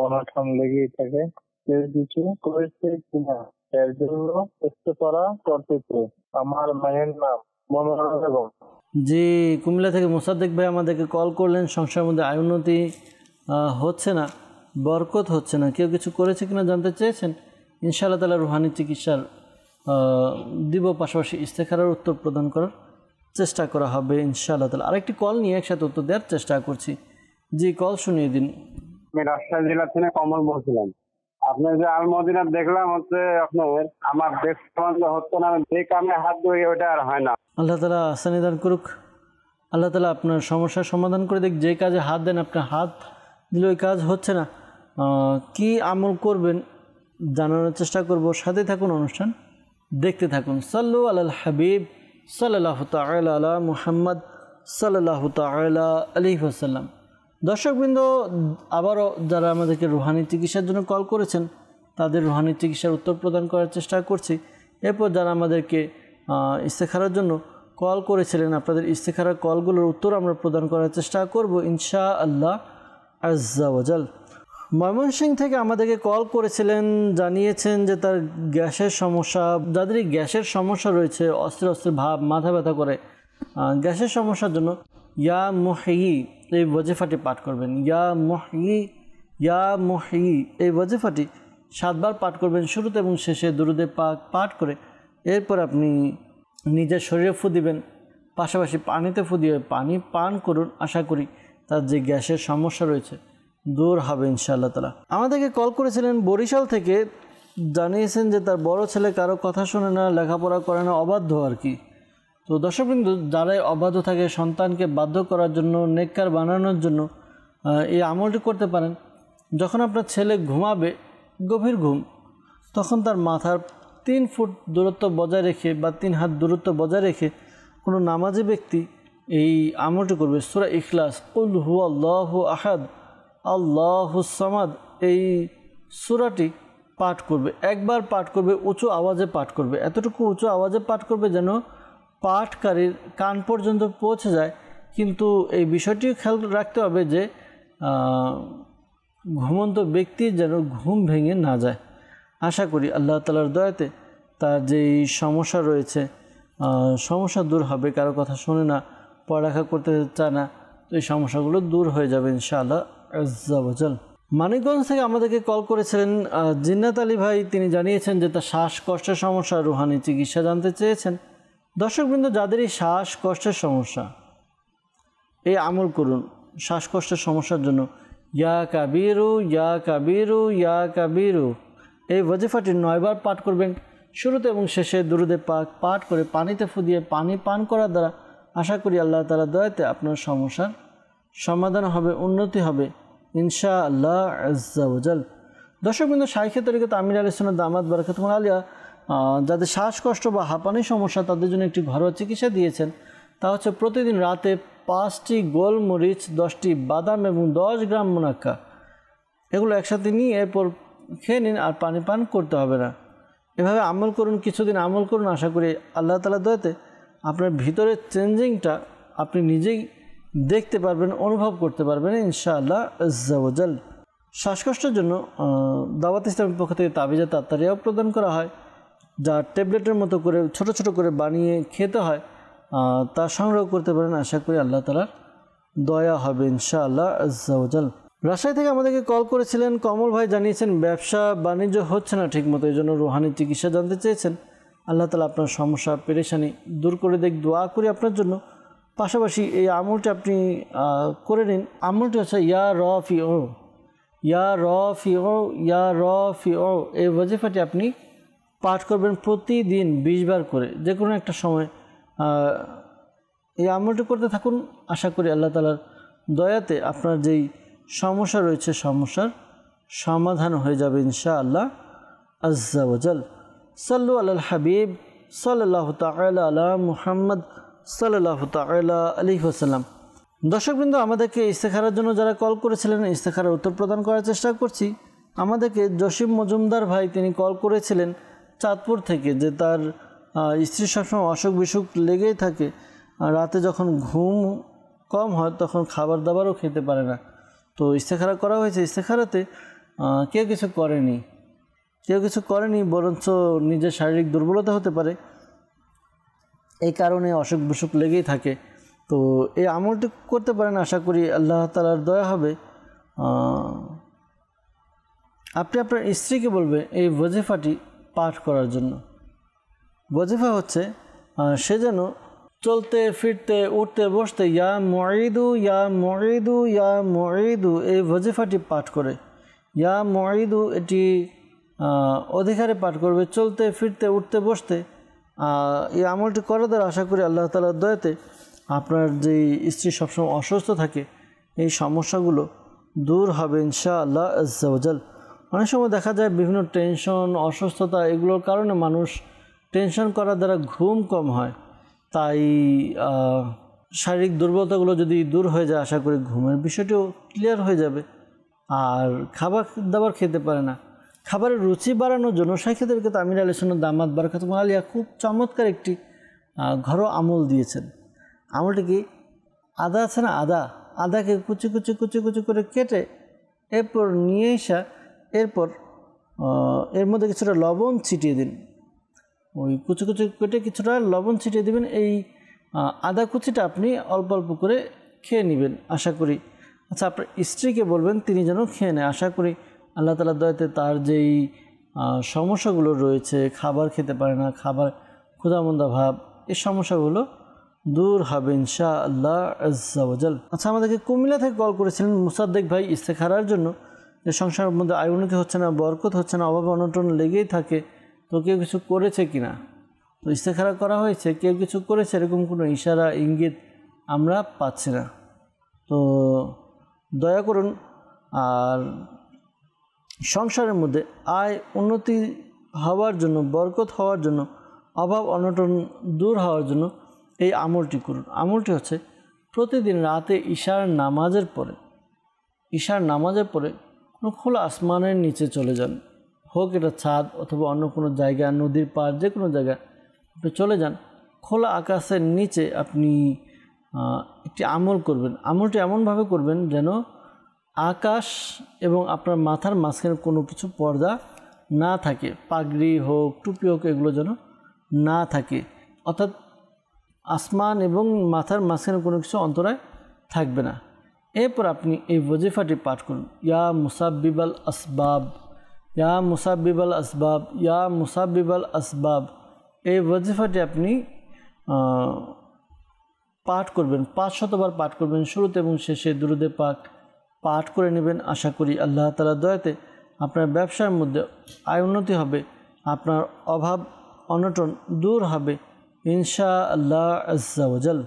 অনশন লেগেই থাকে। কেউ কিছু করেছে কিনা এর জন্য ইস্তেফারা করতেছে। আমার মায়ের নাম মনোরমা বেগম। জি, কুমিল্লা থেকে মোসাদ্দেক ভাই আমাদেরকে কল করলেন। সংসারের মধ্যে আয় উন্নতি হচ্ছে না, বরকত হচ্ছে না, কেউ কিছু করেছে কিনা জানতে চেয়েছেন। ইনশাআল্লাহ তাআলা রুহানি চিকিৎসার দিব, পাশাপাশি ইস্তেখারার উত্তর প্রদান করার চেষ্টা করা হবে ইনশাআল্লাহ তাআলা। আরেকটি কল নিয়ে একসাথে উত্তর দেওয়ার চেষ্টা করছি। জি, কল শুনিয়ে দিন। আমি রাজশাহী জেলা থেকে কমল বলছিলাম। আপনার যে আলমদিনা দেখলাম হচ্ছে আপনার আমার দেশ সম্বন্ধ হচ্ছে না, যে কামে হাত ধুই ওটা আর হয় না। আল্লাহ তাআলা আসানি দান করুক। আল্লাহ তাআলা আপনার সমস্যার সমাধান করে দেখ। যে কাজে হাত দেন, আপনার হাত দিলে ওই কাজ হচ্ছে না, কি আমল করবেন জানানোর চেষ্টা করব। সাথে থাকুন, অনুষ্ঠান দেখতে থাকুন। সাল্লু আলাল হাবিব সাল্লাল্লাহু তাআলা আলা মুহাম্মদ সাল্লাল্লাহু তাআলা আলাইহি ওয়াসাল্লাম। দর্শকবৃন্দ, আবারও যারা আমাদেরকে রুহানি চিকিৎসার জন্য কল করেছেন তাদের রুহানি চিকিৎসার উত্তর প্রদান করার চেষ্টা করছি। এরপর যারা আমাদেরকে ইস্তেখারার জন্য কল করেছিলেন, আপনাদের ইস্তেখারার কলগুলোর উত্তর আমরা প্রদান করার চেষ্টা করব ইনশাআল্লাহ আজ্জা ওয়াজাল। ময়মনসিংহ থেকে আমাদেরকে কল করেছিলেন, জানিয়েছেন যে তার গ্যাসের সমস্যা। যাদের গ্যাসের সমস্যা রয়েছে, অস্থির অস্থির ভাব, মাথা ব্যথা করে, গ্যাসের সমস্যার জন্য ইয়া মুহয়ি এই ওয়াজিফাটি পাঠ করবেন। ইয়া মুহয়ি এই ওয়াজিফাটি 7 বার পাঠ করবেন, শুরুতে এবং শেষে দুরুদে পাক পাঠ করে। এরপর আপনি নিজের শরীরে ফু দিবেন, পাশাপাশি পানিতে ফু দিয়ে পানি পান করুন। আশা করি তার যে গ্যাসের সমস্যা রয়েছে দূর হবে ইনশাআল্লাহ তাআলা। আমাদেরকে কল করেছিলেন বরিশাল থেকে, জানিয়েছেন যে তার বড় ছেলে কারো কথা শোনে না, লেখাপড়া করে না, অবাধ্য আর কি। তো দর্শকবৃন্দ, যারাই অবাধ্য থাকে সন্তানকে বাধ্য করার জন্য, নেককার বানানোর জন্য এই আমলটি করতে পারেন। যখন আপনার ছেলে ঘুমাবে, গভীর ঘুম, তখন তার মাথার 3 ফুট দূরত্ব বজায় রেখে বা 3 হাত দূরত্ব বজায় রেখে কোনো নামাজি ব্যক্তি এই আমলটি করবে। সূরা ইখলাস, কুল হুয়াল্লাহু আহাদ আল্লাহুস সামাদ, এই সূরাটি পাঠ করবে। একবার পাঠ করবে, উঁচু আওয়াজে পাঠ করবে। এতটুকু উঁচু আওয়াজে পাঠ করবে যেন পাঠকারীর কান পর্যন্ত পৌঁছে যায়। কিন্তু এই বিষয়টিও খেয়াল রাখতে হবে যে ঘুমন্ত ব্যক্তির যেন ঘুম ভেঙে না যায়। আশা করি আল্লাহ তাআলার দয়াতে তার যেই সমস্যা রয়েছে সমস্যা দূর হবে। কারো কথা শোনে না, পড়ালেখা করতে চায় না, তো এই সমস্যাগুলো দূর হয়ে যাবে ইনশাআল্লাহ আজ্জা ওয়াজাল। মানিকগঞ্জ থেকে আমাদেরকে কল করেছিলেন জিন্নাত আলী ভাই। তিনি জানিয়েছেন যে তার শ্বাসকষ্টের সমস্যা, রুহানি চিকিৎসা জানতে চেয়েছেন। দর্শকবৃন্দ, যাদের এই শ্বাসকষ্টের সমস্যা, এই আমল করুন শ্বাসকষ্টের সমস্যার জন্য। ইয়া কাবিরু ইয়া কাবিরু ইয়া কাবিরু এই ওয়াজিফাটি 9 বার পাঠ করবেন, শুরুতে এবং শেষে দুরুদে পাক পাঠ করে পানিতে ফু দিয়ে পানি পান করার দ্বারা আশা করি আল্লাহ তাআলার দয়াতে আপনার সমস্যার সমাধান হবে, উন্নতি হবে ইনশাআল্লাহ আজ্জা ওয়াজাল। দর্শকবৃন্দ, শাইখে তরিকত আমির আলী সুন্নাত দামাত বারাকাতুহুল আলিয়া যাদের শ্বাসকষ্ট বা হাঁপানির সমস্যা তাদের জন্য একটি ঘরোয়া চিকিৎসা দিয়েছেন। তা হচ্ছে প্রতিদিন রাতে 5টি গোলমরিচ, 10টি বাদাম এবং 10 গ্রাম মুনাক্কা, এগুলো একসাথে নিয়ে এরপর খেয়ে নিন, আর পানি পান করতে হবে না। এভাবে আমল করুন, কিছুদিন আমল করুন। আশা করি আল্লাহ তাআলার দয়াতে আপনার ভিতরের চেঞ্জিংটা আপনি নিজেই দেখতে পারবেন, অনুভব করতে পারবেন ইনশাআল্লাহ আজ্জা ওয়াজাল। শ্বাসকষ্টের জন্য দাওয়াত ইসলামের পক্ষ থেকে তাবিজা তাত্তারিয়াও প্রদান করা হয়, যা ট্যাবলেটের মতো করে ছোট ছোট করে বানিয়ে খেতে হয়, তা সংগ্রহ করতে পারেন। আশা করি আল্লাহ তাআলার দয়া হবে ইনশাআল্লাহ আজ্জা ওয়াজাল। রাজশাহী থেকে আমাদেরকে কল করেছিলেন কমল ভাই, জানিয়েছেন ব্যবসা বাণিজ্য হচ্ছে না ঠিকমতো, এই জন্য রুহানি চিকিৎসা জানতে চেয়েছেন। আল্লাহ তাআলা আপনার সমস্যা পেরেশানি দূর করে দেখ, দোয়া করি আপনার জন্য। পাশাপাশি এই আমলটি আপনি করে নিন। আমলটি হচ্ছে ইয়া রাফিউ ইয়া রাফিউ ইয়া রাফিউ এই ওয়াজিফাটি আপনি পাঠ করবেন প্রতিদিন 20 বার করে, যে কোনো একটা সময় এই আমলটি করতে থাকুন। আশা করি আল্লাহ তাআলার দয়াতে আপনার যেই সমস্যা রয়েছে সমস্যার সমাধান হয়ে যাবে ইনশাআল্লাহ আজ্জা ওয়াজাল। সাল্লু আলাল হাবিব সাল্লাল্লাহু তাআলা আলা মুহাম্মদ সাল্লাল্লাহু তাআলা আলাইহি ওয়াসাল্লাম। দর্শকবৃন্দ, আমাদেরকে ইস্তেখারার জন্য যারা কল করেছিলেন ইস্তেখারার উত্তর প্রদান করার চেষ্টা করছি। আমাদেরকে জসিম মজুমদার ভাই তিনি কল করেছিলেন চাঁদপুর থেকে, যে তার স্ত্রীর সবসময় অসুখ বিসুখ লেগেই থাকে, রাতে যখন ঘুম কম হয় তখন খাবার দাবারও খেতে পারে না। তো ইস্তেখারা করা হয়েছে, ইস্তেখারাতে কেউ কিছু করেনি, বরঞ্চ নিজের শারীরিক দুর্বলতা হতে পারে, এই কারণে অসুখ বিসুখ লেগেই থাকে। তো এই আমলটি করতে পারেন, আশা করি আল্লাহ তাআলার দয়া হবে। আপনি আপনার স্ত্রীকে বলবেন এই ওয়াজিফাটি পাঠ করার জন্য। ওয়াজিফা হচ্ছে সে যেন চলতে ফিরতে উঠতে বসতে ইয়া মুঈদু ইয়া মুঈদু ইয়া মুঈদু এই ওয়াজিফাটি পাঠ করে। ইয়া মুঈদু এটি অধিকারে পাঠ করবে, চলতে ফিরতে উঠতে বসতে। এই আমলটি করার দ্বারা আশা করি আল্লাহ তাআলার দয়াতে আপনার যে স্ত্রী সবসময় অসুস্থ থাকে এই সমস্যাগুলো দূর হবে ইনশাআল্লাহ আজ্জা ওয়া জাল। অনেক সময় দেখা যায় বিভিন্ন টেনশন, অসুস্থতা এগুলোর কারণে মানুষ টেনশন করার দ্বারা ঘুম কম হয়। তাই শারীরিক দুর্বলতাগুলো যদি দূর হয়ে যায় আশা করি ঘুমের বিষয়টিও ক্লিয়ার হয়ে যাবে। আর খাবার দাবার খেতে পারে না, খাবারের রুচি বাড়ানোর জন্য শাইখুদ্দিন আমির আলী সুন্নাত দামাত বারাকাতুহুম আলিয়া খুব চমৎকার একটি ঘরোয়া আমল দিয়েছেন। আমলটি কি? আদা আছে না, আদাকে কুচি কুচি কুচি কুচি করে কেটে এরপর নিয়ে এসে এরপর এর মধ্যে কিছুটা লবণ ছিটিয়ে দিন। ওই কুচি কুচি কেটে কিছুটা লবণ ছিটিয়ে দেবেন। এই আদা কুচিটা আপনি অল্প অল্প করে খেয়ে নেবেন আশা করি। আচ্ছা, আপনার স্ত্রীকে বলবেন তিনি যেন খেয়ে নেয়। আশা করি আল্লাহ তাআলার দয়াতে তার যেই সমস্যাগুলো রয়েছে, খাবার খেতে পারে না, খাবার ক্ষুধামন্দা ভাব, এই সমস্যাগুলো দূর হবে ইনশাআল্লাহ আজ্জা ওয়া জাল। আচ্ছা, আমাদেরকে কুমিল্লা থেকে কল করেছিলেন মুসাদ্দেক ভাই ইস্তেখারার জন্য, যে সংসারের মধ্যে আয় উন্নতি হচ্ছে না, বরকত হচ্ছে না, অভাব অনটন লেগেই থাকে। তো কেউ কিছু করেছে কিনা? তো ইস্তেখারা করা হয়েছে, কেউ কিছু করেছে এরকম কোনো ইশারা ইঙ্গিত আমরা পাচ্ছি না। তো দয়া করুন। আর সংসারের মধ্যে আয় উন্নতি হওয়ার জন্য, বরকত হওয়ার জন্য, অভাব অনটন দূর হওয়ার জন্য এই আমলটি করুন। আমলটি হচ্ছে প্রতিদিন রাতে ঈশার নামাজের পরে কোনো খোলা আসমানের নিচে চলে যান, হোক এটা ছাদ অথবা অন্য কোনো জায়গা, নদীর পাড়, যে কোনো জায়গা আপনি চলে যান। খোলা আকাশের নিচে আপনি একটি আমল করবেন। আমলটি এমনভাবে করবেন যেন আকাশ এবং আপনার মাথার মাঝখানে কোনো কিছু পর্দা না থাকে, পাগড়ি হোক, টুপি হোক, এগুলো যেন না থাকে, অর্থাৎ আসমান এবং মাথার মাঝখানে কোনো কিছু অন্তরায় থাকবে না। এরপর আপনি এই ওয়াজিফাটি পাঠ করুন, ইয়া মুসাব্বিবাল আসবাব, ইয়া মুসাব্বিবাল আসবাব, ইয়া মুসাব্বিবাল আসবাব। এই ওয়াজিফাটি আপনি পাঠ করবেন, 500 বার পাঠ করবেন। শুরুতে এবং শেষে দুরুদে পাক পাঠ করে নেবেন। আশা করি আল্লাহ তাআলার দয়াতে আপনার ব্যবসার মধ্যে আয় উন্নতি হবে, আপনার অভাব অনটন দূর হবে ইনশাআল্লাহ আজ্জা ওয়া জাল।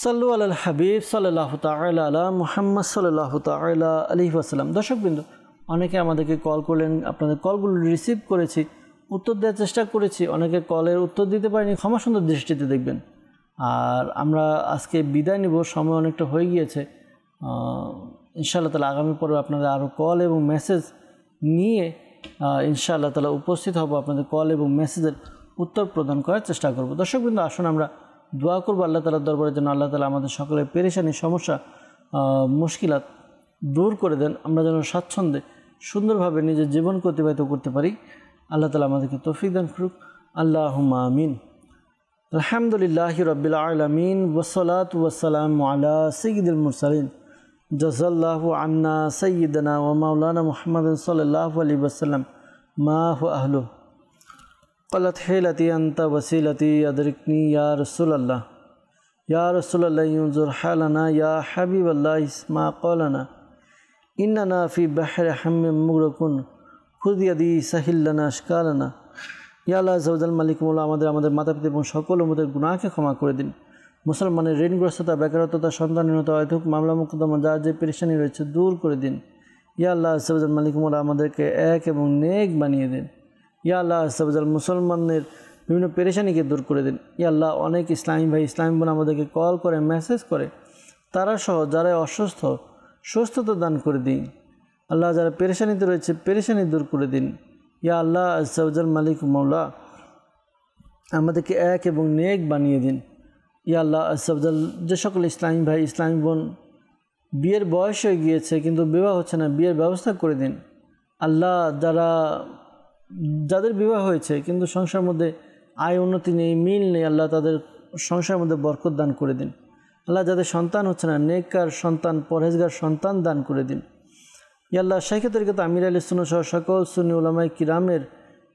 সাল্লু আলাল হাবিব সাল্লাল্লাহু তাআলা আলা মুহাম্মদ সাল্লাল্লাহু তাআলা আলাইহি ওয়াসাল্লাম। দর্শকবৃন্দ, অনেকে আমাদেরকে কল করলেন, আপনাদের কলগুলো রিসিভ করেছি, উত্তর দেওয়ার চেষ্টা করেছি। অনেকে কলের উত্তর দিতে পারিনি, ক্ষমা সুন্দর দৃষ্টিতে দেখবেন। আর আমরা আজকে বিদায় নিব, সময় অনেকটা হয়ে গিয়েছে। ইনশাআল্লাহ তাআলা আগামী পর্বে আপনাদের আরও কল এবং মেসেজ নিয়ে ইনশাআল্লাহ তাআলা উপস্থিত হব, আপনাদের কল এবং মেসেজের উত্তর প্রদান করার চেষ্টা করব। দর্শকবৃন্দ, আসুন আমরা দোয়া করবো আল্লাহ তাআলার দরবারে যেন আল্লাহ তাআলা আমাদের সকলের পেরেশানি, সমস্যা, মুশকিলাত দূর করে দেন। আমরা যেন স্বাচ্ছন্দ্যে সুন্দরভাবে নিজের জীবনকে অতিবাহিত করতে পারি। আল্লাহ তাআলা আমাদেরকে তৌফিক দান করুক। আল্লাহুম্মা আমিন। আলহামদুলিল্লাহি রাব্বিল আলামিন ওয়াসসালাতু ওয়াসসালামু আলা সাইয়্যিদিল মুরসালিন জাযাল্লাহু আন্না সাইয়্যিদানা ওয়া মাওলানা মুহাম্মাদিন সাল্লাল্লাহু আলাইহি ওয়াসাল্লাম মা হুয়া আহলু। قالت حيلتي أنت وسيلتي أدركني يا رسول الله، يا رسول الله ينظر حالنا، يا حبيب الله اسمع قولنا، إننا في بحر حم مغرقون خذ يدي سهل لنا أشكالنا। ইয়া আল্লাহ আযজা ওয়া জাল, মালিক মওলা, আমাদের মাতা পিতা এবং সকল উম্মতের গুনাহকে ক্ষমা করে দিন। মুসলমানের ঋণগ্রস্ততা, বেকারত্বতা, সন্তানহীনতা, অহেতুক মামলা মোকদ্দমা, যার যে পেরেশানি রয়েছে দূর করে দিন। ইয়া আল্লাহ আযজা ওয়া জাল, মালিক মওলা, আমাদেরকে এক এবং নেক বানিয়ে দিন। ইয়া আল্লাহ আযজা ওয়া জাল, মুসলমানের বিভিন্ন পেরেশানিকে দূর করে দিন। ইয়া আল্লাহ, অনেক ইসলামী ভাই ইসলামী বোন আমাদেরকে কল করে, মেসেজ করে, তারা সহ যারা অসুস্থ সুস্থতা দান করে দিন। আল্লাহ, যারা পেরেশানিতে রয়েছে পেরেশানি দূর করে দিন। ইয়া আল্লাহ আজ্জা ওয়া জাল, মালিক মৌলা, আমাদেরকে এক এবং নেক বানিয়ে দিন। ইয়া আল্লাহ আজ্জা ওয়া জাল, যে সকল ইসলামী ভাই ইসলামী বোন বিয়ের বয়স হয়ে গিয়েছে কিন্তু বিবাহ হচ্ছে না, বিয়ের ব্যবস্থা করে দিন। আল্লাহ, যাদের বিবাহ হয়েছে কিন্তু সংসারের মধ্যে আয় উন্নতি নেই, মিল নেই, আল্লাহ তাদের সংসারের মধ্যে বরকত দান করে দিন। আল্লাহ, যাদের সন্তান হচ্ছে না, নেককার সন্তান, পরহেজগার সন্তান দান করে দিন। ইয়া আল্লাহ, শাইখে তরিকত আমির আলী সুন্নাহ সহ সকল সুন্নি উলামায়ে কিরামের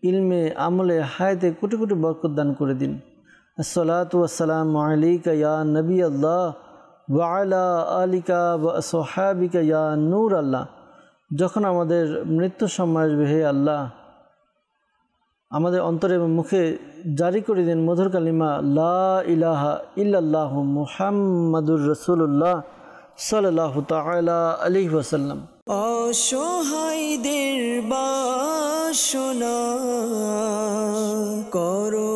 ইলমে আমলে হায়াতে কোটি কোটি বরকত দান করে দিন। আসসালাতু ওয়াসসালামু আলাইকা ইয়া নবী আল্লাহ ওয়া আলা আলিকা ওয়া আসহাবিকা ইয়া নূর আল্লাহ। যখন আমাদের মৃত্যু সময় আসবে, হে আল্লাহ, আমাদের অন্তরে এবং মুখে জারি করে দিন মধুর কালিমা লা ইলাহা ইল্লাল্লাহু মুহাম্মাদুর রাসূলুল্লাহ সাল্লাল্লাহু তাআলা আলাইহি ওয়াসাল্লাম। অসহায়দের বাসনা করো